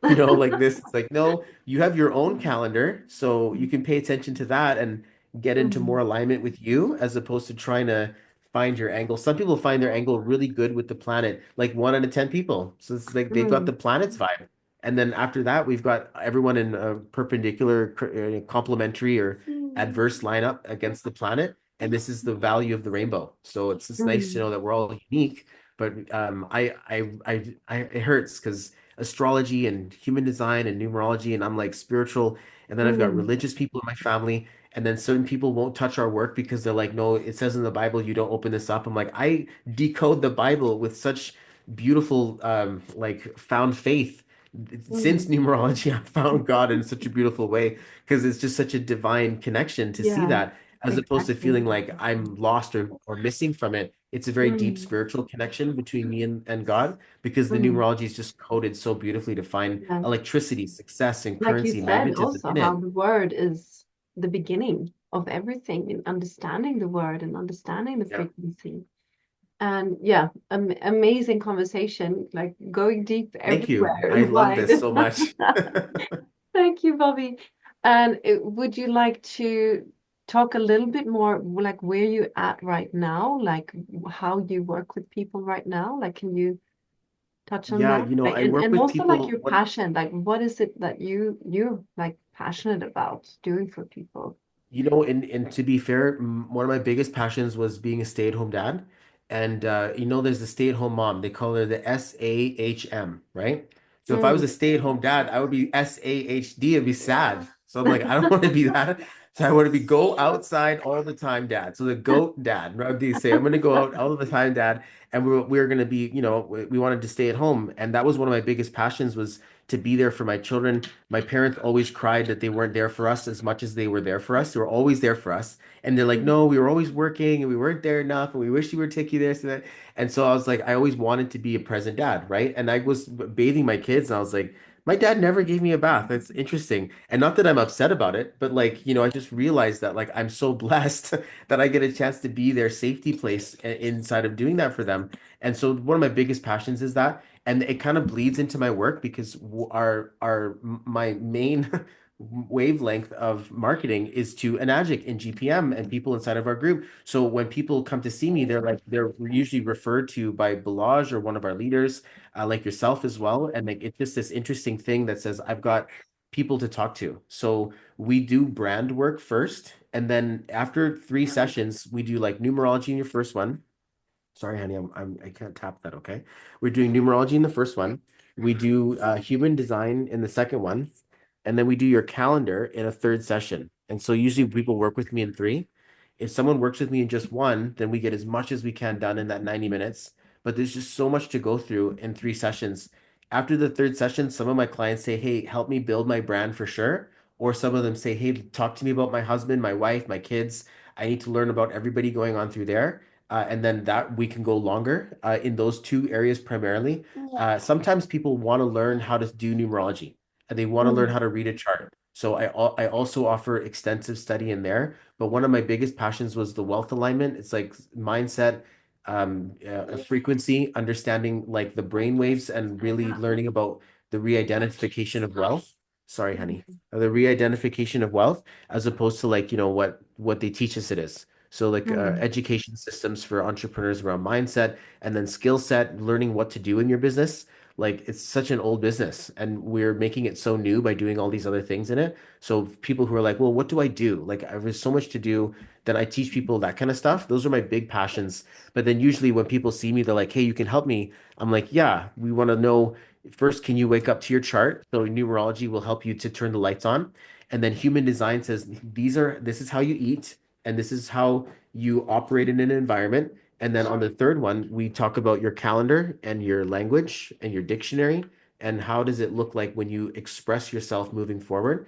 like this. It's like, no, you have your own calendar. So you can pay attention to that and get into more Mm. alignment with you as opposed to trying to find your angle. Some people find their angle really good with the planet, like 1 out of 10 people. So it's like they've got the Mm. planet's vibe. And then after that, we've got everyone in a perpendicular, complementary or adverse lineup against the planet. And this is the value of the rainbow. So it's just nice to Mm. know that we're all unique. But it hurts because astrology and human design and numerology, and I'm like spiritual. And then I've got Mm. religious people in my family. And then certain people won't touch our work because they're like, no, it says in the Bible you don't open this up. I'm like, I decode the Bible with such beautiful, like found faith. Since Mm. numerology, I've found God in such a beautiful way because it's just such a divine connection to see Yeah, that, as opposed to exactly. feeling like I'm lost or missing from it. It's a very deep Mm. spiritual connection between me and God because the Mm. numerology is just coded so beautifully to find Yeah. electricity, success, and Like you currency, said, magnetism also in how it. the word is the beginning of everything and understanding the word and understanding the Yeah. frequency. And yeah, amazing conversation, like going deep Thank you. everywhere I and love wide. this so much. Thank you, Bobby. And would you like to talk a little bit more, like where you at right now, like how you work with people right now? Like, can you touch on Yeah, that? Like, I and, work and with also like people your passion, like what is it that you're like passionate about doing for people? and to be fair, one of my biggest passions was being a stay-at-home dad. And there's a stay-at-home mom. They call her the SAHM, right? So if I was Mm, a stay-at-home dad, I would be SAHD. It'd be sad. So I'm like, I don't want to be that. So I want to be go outside all the time, dad. So the goat dad, right? They say, I'm going to go out all the time, dad. And we were going to be, we wanted to stay at home. And that was one of my biggest passions was to be there for my children. My parents always cried that they weren't there for us as much as they were there for us. They were always there for us. And they're like, no, we were always working and we weren't there enough. And we wish you would take you this and that. And so I was like, I always wanted to be a present dad, right? And I was bathing my kids and I was like, my dad never gave me a bath. That's interesting. And not that I'm upset about it, but like, I just realized that like I'm so blessed that I get a chance to be their safety place inside of doing that for them. And so one of my biggest passions is that, and it kind of bleeds into my work because my main wavelength of marketing is to Enagic and GPM and people inside of our group. So when people come to see me, they're usually referred to by Balaj or one of our leaders, like yourself as well. And like it's just this interesting thing that says I've got people to talk to. So we do brand work first, and then after 3 sessions, we do like numerology in your first one. Sorry, honey, I can't tap that. Okay, we're doing numerology in the first one. We do human design in the second one, and then we do your calendar in a third session. And so usually people work with me in three. If someone works with me in just one, then we get as much as we can done in that 90 minutes. But there's just so much to go through in 3 sessions. After the third session, some of my clients say, "Hey, help me build my brand for sure." Or some of them say, "Hey, talk to me about my husband, my wife, my kids. I need to learn about everybody going on through there." And then that we can go longer in those two areas primarily. Sometimes people want to learn how to do numerology and they want to learn Mm, how to read a chart. So I also offer extensive study in there. But one of my biggest passions was the wealth alignment. It's like mindset, frequency, understanding like the brain waves and really learning about the re-identification of wealth. Sorry, honey. mm, The re-identification of wealth as opposed to like, what they teach us it is. So like mm, education systems for entrepreneurs around mindset and then skill set, learning what to do in your business. Like it's such an old business and we're making it so new by doing all these other things in it. So people who are like, well, what do I do? Like there's so much to do. Then I teach people that kind of stuff. Those are my big passions. But then usually when people see me, they're like, hey, you can help me. I'm like, yeah, we want to know first, can you wake up to your chart? So numerology will help you to turn the lights on. And then human design says this is how you eat and this is how you operate in an environment. And then on the third one, we talk about your calendar and your language and your dictionary and how does it look like when you express yourself moving forward.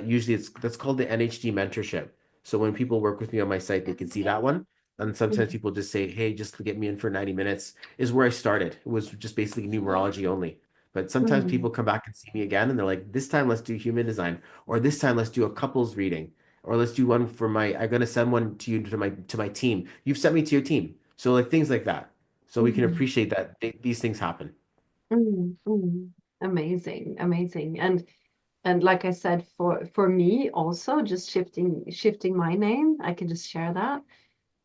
Usually that's called the NHD mentorship. So when people work with me on my site, they can see that one. And sometimes mm, people just say, hey, just get me in for 90 minutes is where I started. It was just basically numerology only. But sometimes mm, people come back and see me again and they're like, this time let's do human design, or this time let's do a couples reading, or let's do one for I'm gonna send one to you to my team. You've sent me to your team. So like things like that. So we can mm, appreciate that these things happen. mm. Amazing, amazing. And like I said, for me also, just shifting my name, I can just share that.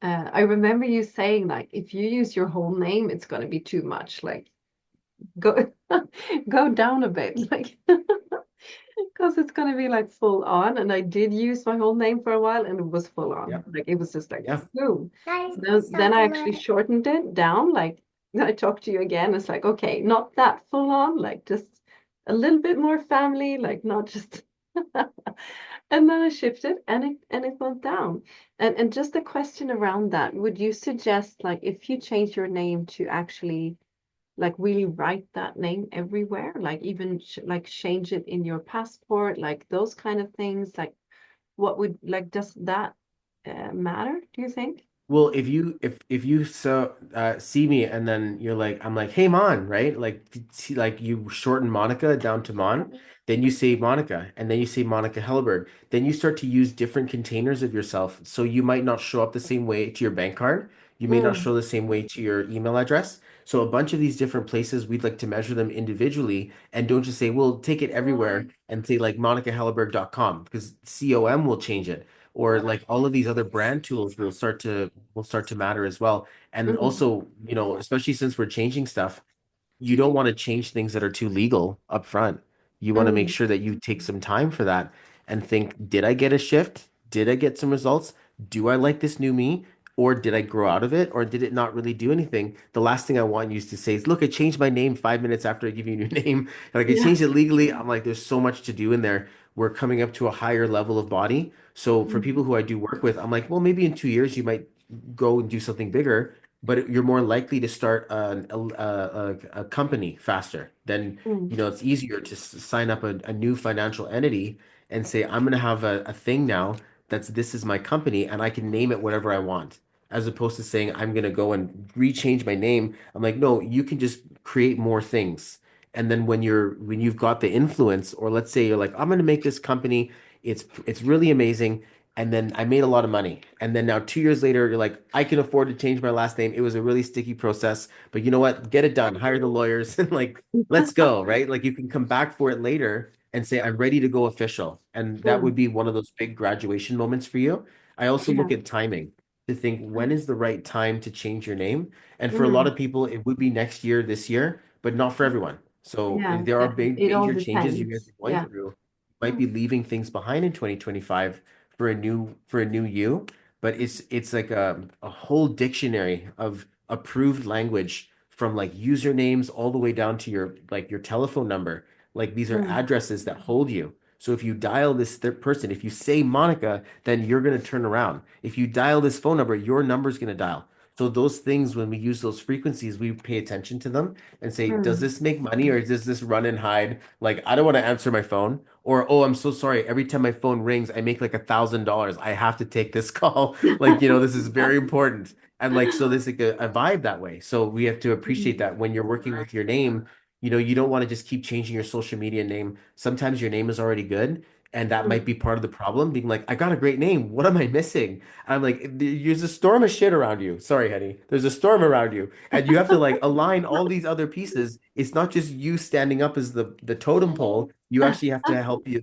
I remember you saying like if you use your whole name, it's gonna be too much. Like go go down a bit, like because it's gonna be like full on. And I did use my whole name for a while, and it was full on. Yeah. Like it was just like Yeah. boom. Then I actually shortened it down. Like I talked to you again. It's like okay, not that full on. Like just a little bit more family. Like not just. And then I shifted, and it went down. And just a question around that. Would you suggest like if you change your name to actually like really write that name everywhere, like even like change it in your passport, like those kind of things, like what would like does that matter, do you think? Well, if you see me and then you're like I'm like, hey Mon, right? Like like you shorten Monica down to Mon, then you say Monica, and then you say Monica Helberg. Then you start to use different containers of yourself. So you might not show up the same way to your bank card. You may not Mm, show the same way to your email address. So a bunch of these different places, we'd like to measure them individually and don't just say, well, take it everywhere and say like monicahelleberg.com because COM will change it or like all of these other brand tools will start to matter as well. And mm, also, especially since we're changing stuff, you don't want to change things that are too legal up front. You want to make mm, sure that you take some time for that and think, did I get a shift? Did I get some results? Do I like this new me? or did I grow out of it, or did it not really do anything? The last thing I want you to say is, look, I changed my name 5 minutes after I give you a new name. Like I Yeah. changed it legally. I'm like, there's so much to do in there. We're coming up to a higher level of body. So for people Mm, who I do work with, I'm like, well, maybe in 2 years you might go and do something bigger, but you're more likely to start a company faster. Then, mm, it's easier to sign up a new financial entity and say, I'm going to have a thing now this is my company and I can name it whatever I want. As opposed to saying, I'm going to go and rechange my name. I'm like, no, you can just create more things. And then when you've got the influence, or let's say you're like, I'm going to make this company, it's really amazing. And then I made a lot of money. And then now 2 years later, you're like, I can afford to change my last name. It was a really sticky process, but you know what? Get it done. Hire the lawyers and like, let's go, right? Like you can come back for it later and say, I'm ready to go official. And that would mm, be one of those big graduation moments for you. I also yeah. look at timing to think when is the right time to change your name. And for a lot Mm, of people, it would be next year, this year, but not for everyone. So yeah. there are big It all major changes you guys depends. are going Yeah. through. You might be leaving things behind in 2025 for a new you, but it's like a whole dictionary of approved language from like usernames all the way down to your telephone number. Like these are Mm, addresses that hold you. So if you dial this third person, if you say Monica, then you're going to turn around. If you dial this phone number, your number's going to dial. So those things, when we use those frequencies, we pay attention to them and say, does mm. this make money or does this run and hide? Like, I don't want to answer my phone. Or, oh, I'm so sorry. Every time my phone rings, I make like $1,000. I have to take this call. Like, this is very important. And like, so there's like a vibe that way. So we have to appreciate Mm, that when you're working with your name, you don't want to just keep changing your social media name. Sometimes your name is already good. And that might mm. be part of the problem, being like, I got a great name. What am I missing? I'm like, there's a storm of shit around you. Sorry, Hetty. There's a storm around you. And you have to like align all these other pieces. It's not just you standing up as the totem pole. You actually have to help you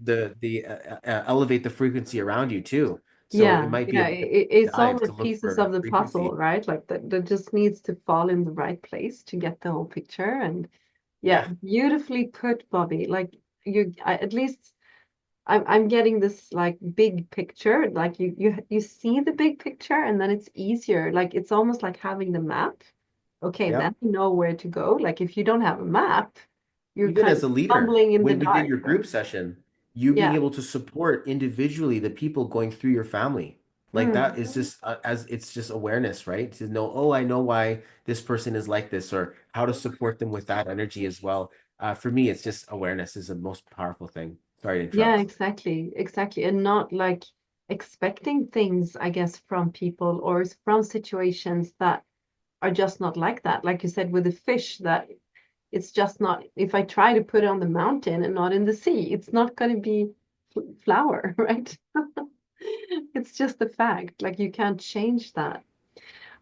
elevate the frequency around you too. So it Yeah, might be yeah, a bit of a it's all dive the to look pieces for of the puzzle, frequency. right? Like that just needs to fall in the right place to get the whole picture. And yeah, Yeah. beautifully put, Bobby. Like at least I'm getting this like big picture. Like you see the big picture, and then it's easier. Like it's almost like having the map. Okay, Yeah. then you know where to go. Like if you don't have a map, you're Even kind as of a leader, stumbling in the when we did dark, your right? group session, you being Yeah. able to support individually the people going through your family, like that Mm, is just as it's just awareness, right? To know, oh, I know why this person is like this, or how to support them with that energy as well. For me, it's just awareness is the most powerful thing. Sorry to yeah, interrupt. exactly. Exactly. And not like expecting things, I guess, from people or from situations that are just not like that. Like you said with the fish, that it's just not, if I try to put it on the mountain and not in the sea, it's not going to be flower, right? It's just a fact. Like you can't change that.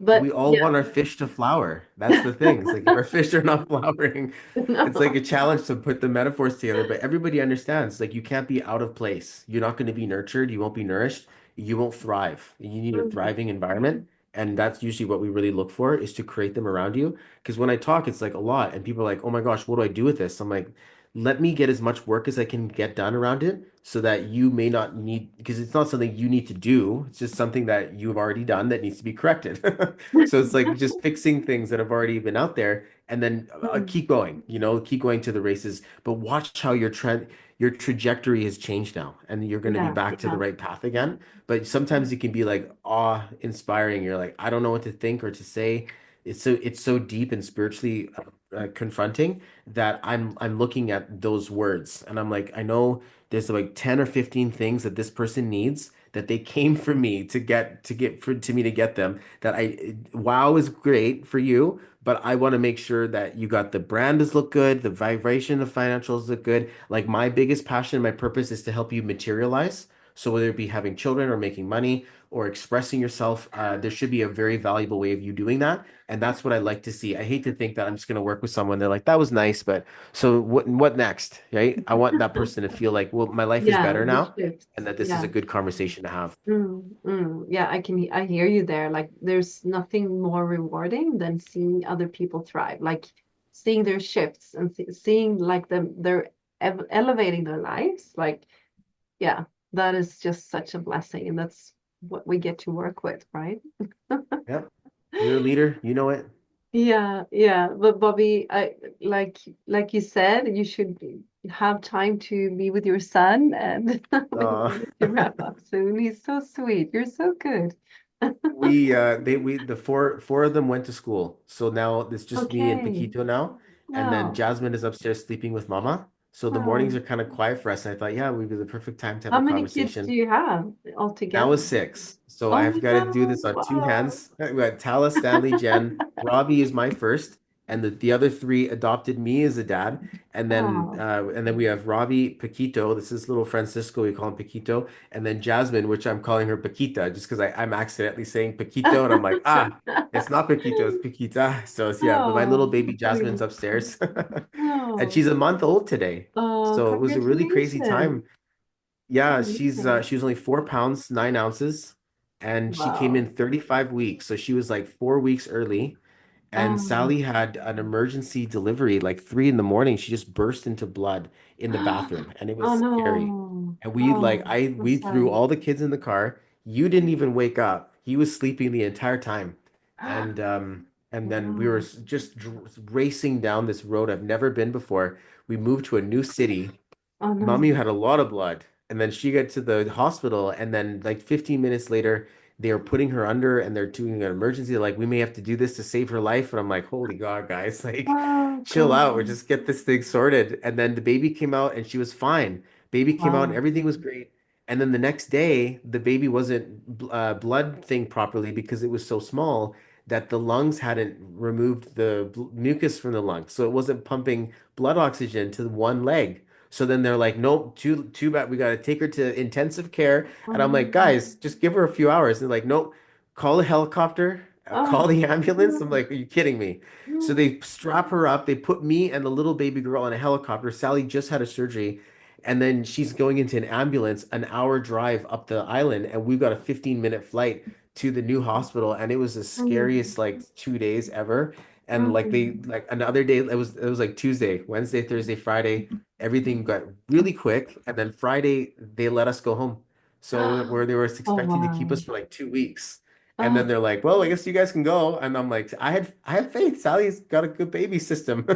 We But all yeah, want our fish to flower. That's the thing. It's like if our fish are not flowering, it's like no. a challenge to put the metaphors together. But everybody understands, like you can't be out of place. You're not going to be nurtured. You won't be nourished. You won't thrive. You need a Mm, thriving environment. And that's usually what we really look for is to create them around you. Because when I talk, it's like a lot. And people are like, oh my gosh, what do I do with this? I'm like, let me get as much work as I can get done around it so that you may not need, because it's not something you need to do. It's just something that you've already done that needs to be corrected. So it's like just fixing things that have already been out there and then mm. keep going, keep going to the races, but watch how your trajectory has changed now and you're going to be Yeah, back to the yeah. right path again. But sometimes it can be like awe-inspiring. You're like, I don't know what to think or to say. It's so deep and spiritually confronting that I'm looking at those words and I'm like, I know there's like 10 or 15 things that this person needs that they came for me to me to get them that wow is great for you, but I want to make sure that you got the brand does look good, the vibration of financials look good. Like my biggest passion, my purpose is to help you materialize. So whether it be having children or making money or expressing yourself, there should be a very valuable way of you doing that. And that's what I like to see. I hate to think that I'm just going to work with someone. They're like, that was nice, but so what next? Right? I want that person to feel like, well, my life is Yeah, better the now and shifts. that this is a Yeah. good conversation to have. Yeah, I hear you there. Like there's nothing more rewarding than seeing other people thrive. Like seeing their shifts and seeing like they're elevating their lives. Like yeah, that is just such a blessing. And that's what we get to work with, right? Yep. You're a leader, you know it. Yeah, yeah. But Bobby, I like you said, you should have time to be with your son, and we Uh, need to wrap up soon. He's so sweet. You're so good. we the four of them went to school. So now it's just me and Okay. Paquito now. And then Wow. Jasmine is upstairs sleeping with Mama. So the mornings Oh. are kind of quiet for us. And I thought, yeah, we'd be the perfect time to have How a many kids do conversation. you have Now altogether? is six. So Oh I've my got to do God. this on two Wow. hands. We got Tala, Stanley, Jen. Robbie is my first, and the other three adopted me as a dad. Oh. And then we have Robbie, Paquito. This is little Francisco. We call him Paquito. And then Jasmine, which I'm calling her Paquita, just because I'm accidentally saying Paquito, and I'm like, it's not Paquito, it's Paquita. So it's, yeah, but my little Oh, baby Jasmine's sweet. upstairs. And Oh. she's a month old today. Oh, So it was a really crazy congratulations. time. Yeah, Amazing. she was only 4 pounds, 9 ounces, and she came Wow. in 35 weeks. So she was like 4 weeks early. And Oh. Sally had an emergency delivery like 3 in the morning. She just burst into blood in the bathroom, and it Oh was scary. no. And Oh, I'm we threw sorry. all the kids in the car. You didn't even wake up. He was sleeping the entire time. And then we were Wow. just racing down this road I've never been before. We moved to a new city. Oh Mommy no. had a lot of blood. And then she got to the hospital, and then like 15 minutes later, they are putting her under and they're doing an emergency. Like, we may have to do this to save her life. And I'm like, holy God, guys, like, Oh chill out. We're God. just get this thing sorted. And then the baby came out and she was fine. Baby came out and Wow. everything was great. And then the next day, the baby wasn't blood thing properly because it was so small that the lungs hadn't removed the mucus from the lungs. So it wasn't pumping blood oxygen to one leg. So then they're like, nope, too bad. We got to take her to intensive care. And I'm like, Oh, guys, just give her a few hours. And they're like, nope, call a helicopter, call oh, the ambulance. I'm like, are you kidding me? So they strap her up. They put me and the little baby girl in a helicopter. Sally just had a surgery. And then she's going into an ambulance, an hour drive up the island. And we've got a 15-minute flight to the new hospital. And it was the mm, scariest like 2 days ever. And like mm. like another day, it was like Tuesday, Wednesday, Thursday, Friday. Everything got really quick, and then Friday they let us go home. So where they were Oh expecting to keep wow. us for like 2 weeks, and then Oh, they're like, "Well, I guess you guys can go." And I'm like, I have faith. Sally's got a good baby system.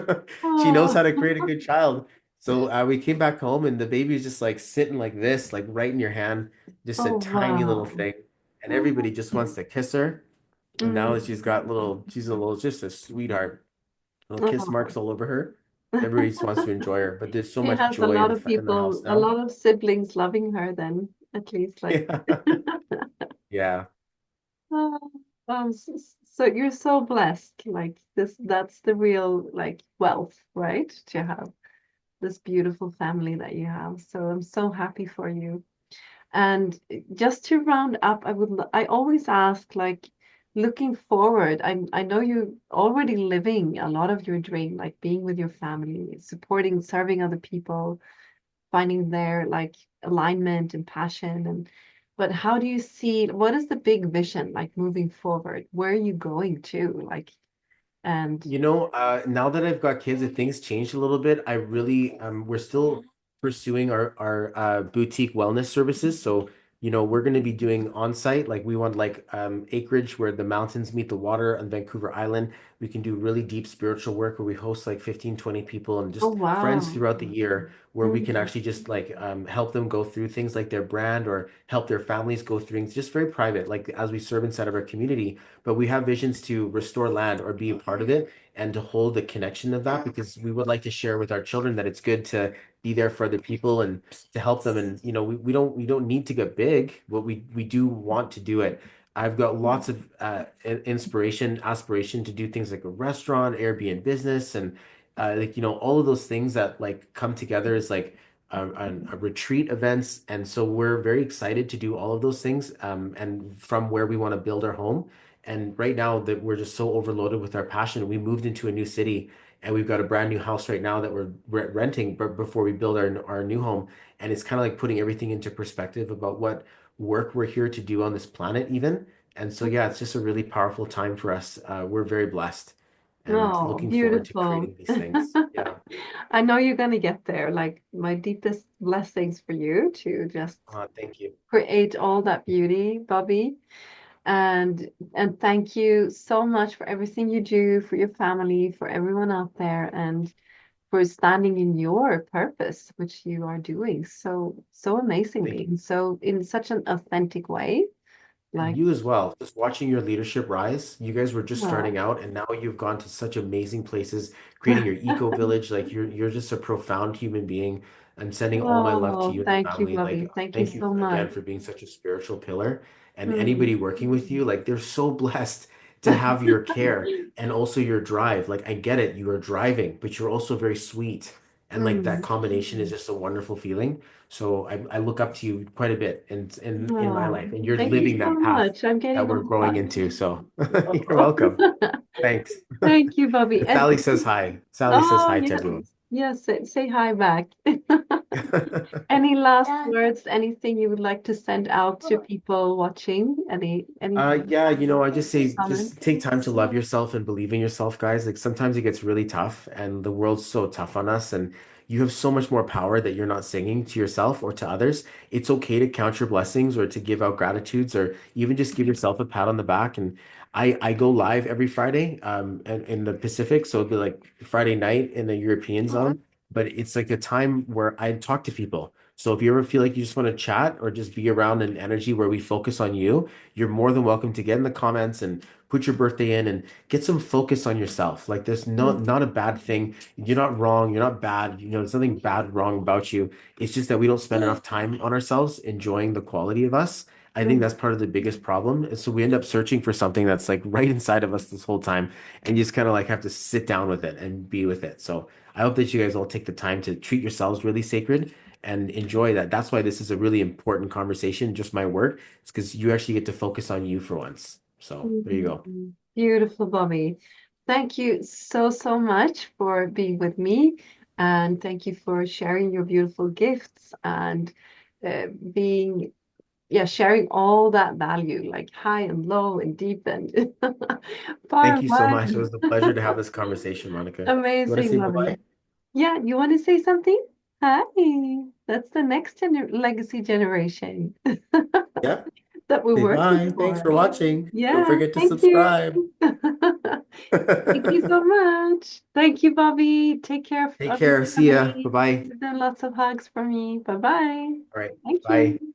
She knows how oh, to create a good child." So we came back home, and the baby was just like sitting like this, like right in your hand, just a oh tiny little wow. thing, and everybody just wants to kiss her. And now Mm. she's a little, just a sweetheart. Little kiss Oh. marks all over her. Everybody just wants to enjoy her, but there's so She much has a joy lot in of the people, house a now. lot of siblings loving her then, at least like. Yeah. Yeah. Oh, so you're so blessed. Like this, that's the real like wealth, right? To have this beautiful family that you have. So I'm so happy for you. And just to round up, I always ask like looking forward. I know you're already living a lot of your dream, like being with your family, supporting, serving other people, finding their like alignment and passion and but how do you see what is the big vision like moving forward? Where are you going to? Like and Now that I've got kids, if things changed a little bit, I really we're still pursuing our boutique wellness services. So, we're going to be doing on-site, like we want like acreage where the mountains meet the water on Vancouver Island. We can do really deep spiritual work where we host like 15, 20 people and oh just friends wow. throughout the year where we can Mm. actually just like help them go through things like their brand or help their families go through things just very private, like as we serve inside of our community. But we have visions to restore land or be a part of it and to hold the connection of that because we would like to share with our children that it's good to be there for other people and to help them. And we don't need to get big, but we do want to do it. I've got lots of inspiration, aspiration to do things like a restaurant, Airbnb business, and like all of those things that like come together as like a retreat events. And so we're very excited to do all of those things and from where we want to build our home. And right now that we're just so overloaded with our passion, we moved into a new city and we've got a brand new house right now that we're renting before we build our new home. And it's kind of like putting everything into perspective about what work we're here to do on this planet even. And so yeah, it's just a really powerful time for us. We're very blessed and Oh, looking forward to beautiful. creating these things. Yeah. I know you're gonna get there. Like my deepest blessings for you to just Thank you. create all that beauty, Bobby. And thank you so much for everything you do for your family, for everyone out there, and for standing in your purpose, which you are doing so Thank amazingly, you. and so in such an authentic way. And Like, you as well. Just watching your leadership rise. You guys were just oh, starting out, and now you've gone to such amazing places, creating your eco village. Like you're just a profound human being. I'm sending all my love to oh, you and the thank you, family. Bobby. Like, Thank you thank you so again much. for being such a spiritual pillar. And Mm. anybody working with you, like they're so blessed to have your care and also your drive. Like I get it, you are driving, but you're also very sweet. And like that Mm. combination is just a wonderful feeling. So I look up to you quite a bit in my Oh, life, and you're thank you living so that path much. I'm that getting we're all growing hot. into. So you're Oh. welcome. Thanks. Thank you, Bobby. And And Sally says hi. Sally says oh hi to yes, everyone. yes, say hi back. Any last words, anything you would like to send out to people watching? Any Yeah, I just say comments? just take time to love yourself and believe in yourself, guys. Like sometimes it gets really tough and the world's so tough on us, and you have so much more power that you're not singing to yourself or to others. It's okay to count your blessings or to give out gratitudes or even just give yourself a pat on the back. And I go live every Friday in the Pacific, so it'll be like Friday night in the European zone, but it's like a time where I talk to people. So if you ever feel like you just want to chat or just be around an energy where we focus on you, you're more than welcome to get in the comments and put your birthday in and get some focus on yourself. Like there's not a bad thing. You're not wrong. You're not bad. There's nothing bad wrong about you. It's just that we don't spend enough time on ourselves enjoying the quality of us. I think that's Mm. part of the biggest problem. And so we end up searching for something that's like right inside of us this whole time. And you just kind of like have to sit down with it and be with it. So I hope that you guys all take the time to treat yourselves really sacred and enjoy that. That's why this is a really important conversation, just my word. It's because you actually get to focus on you for once. So there you go. Mhm. Beautiful, Bobby. Thank you so much for being with me. And thank you for sharing your beautiful gifts and being, yeah, sharing all that value, like high and low and deep and far Thank and you so much. It wide. was a pleasure to have this conversation, Monica. You want to Amazing, say Bobby. bye-bye? Yeah, you want to say something? Hi. That's the next legacy generation Yep. that we're Say working bye. Thanks for. for watching. Don't Yeah, forget to thank you. subscribe. Thank you so much. Thank you, Bobby. Take care Take of your care. See ya. family. Bye-bye. Give them lots of hugs from me. Bye bye. All right. Thank Bye. you.